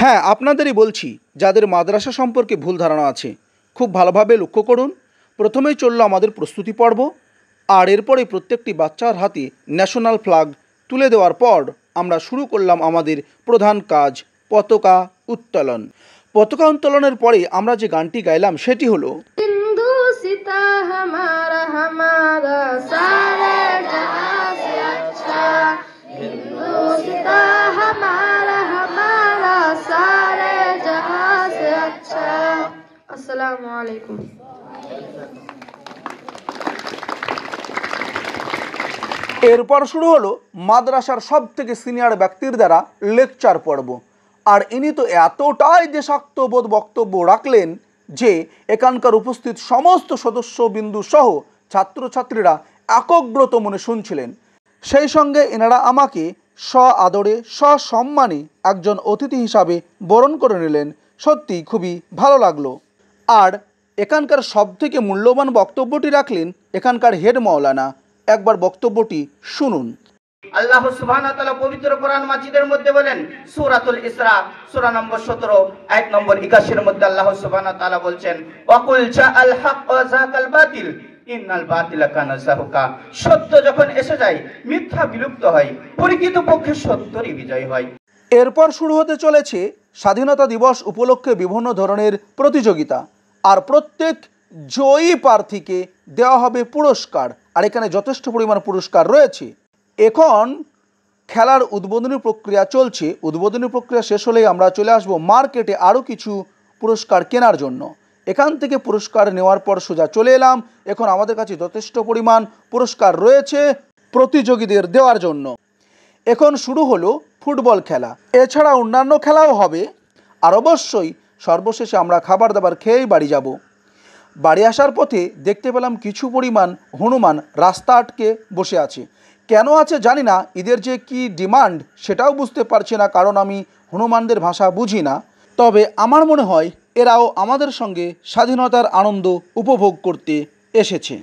হ্যাঁ, আপনাদেরই বলছি, যাদের মাদ্রাসা সম্পর্কে ভুল ধারণা আছে, খুব ভালোভাবে লক্ষ্য করুন। প্রথমেই চলল আমাদের প্রস্তুতি পর্ব, আর এরপরে প্রত্যেকটি বাচ্চার হাতে ন্যাশনাল ফ্ল্যাগ তুলে দেওয়ার পর আমরা শুরু করলাম আমাদের প্রধান কাজ, পতাকা উত্তোলন। পতাকা উত্তোলনের পরে আমরা যে গানটি গাইলাম সেটি হলো আসসালামু আলাইকুম। এরপর শুরু হলো মাদ্রাসার সব থেকে সিনিয়র ব্যক্তির দ্বারা লেকচার পর্ব। আর ইনি তো এতটাই দেশাত্মবোধ বক্তব্য রাখলেন যে এখানকার উপস্থিত সমস্ত সদস্যবিন্দু সহ ছাত্রছাত্রীরা একগ্রত মনে শুনছিলেন। সেই সঙ্গে এনারা আমাকে আদরে সসম্মানে একজন অতিথি হিসাবে বরণ করে নিলেন। সত্যি খুবই ভালো লাগলো। আর এখানকার সবথেকে মূল্যবান বক্তব্যটি রাখলেন এখানকার হেড মাওলানা। একবার বক্তব্যটি শুনুন। আল্লাহ সুবহানাহু ওয়া তাআলা পবিত্র কোরআন মাজিদের মধ্যে বলেন, সূরাতুল ইসরা সূরা নম্বর 17 আয়াত নম্বর 81 এর মধ্যে আল্লাহ সুবহানাহু ওয়া তাআলা বলছেন, ওয়াকুল জাআল হক ওয়া যাকাল বাতিল ইন্নাল বাতিলা কানা যাহুকা। সত্য যখন এসে যায় মিথ্যা বিলুপ্ত হয়, প্রকৃতপক্ষে সত্যরই বিজয় হয়। এরপর শুরু হতে চলেছে স্বাধীনতা দিবস উপলক্ষে বিভিন্ন ধরনের প্রতিযোগিতা। আর প্রত্যেক জয়ী প্রার্থীকে দেওয়া হবে পুরস্কার। আর এখানে যথেষ্ট পরিমাণ পুরস্কার রয়েছে। এখন খেলার উদ্বোধনী প্রক্রিয়া চলছে। উদ্বোধনী প্রক্রিয়া শেষ হলেই আমরা চলে আসব মার্কেটে আরও কিছু পুরস্কার কেনার জন্য। এখান থেকে পুরস্কার নেওয়ার পর সোজা চলে এলাম। এখন আমাদের কাছে যথেষ্ট পরিমাণ পুরস্কার রয়েছে প্রতিযোগীদের দেওয়ার জন্য। এখন শুরু হলো ফুটবল খেলা। এছাড়া অন্যান্য খেলাও হবে। আর অবশ্যই সর্বশেষে আমরা খাবার দাবার খেয়েই বাড়ি যাব। বাড়ি আসার পথে দেখতে পেলাম কিছু পরিমাণ হনুমান রাস্তা আটকে বসে আছে। কেন আছে জানি না, এদের যে কি ডিমান্ড সেটাও বুঝতে পারছি না, কারণ আমি হনুমানদের ভাষা বুঝি না। তবে আমার মনে হয় এরাও আমাদের সঙ্গে স্বাধীনতার আনন্দ উপভোগ করতে এসেছে।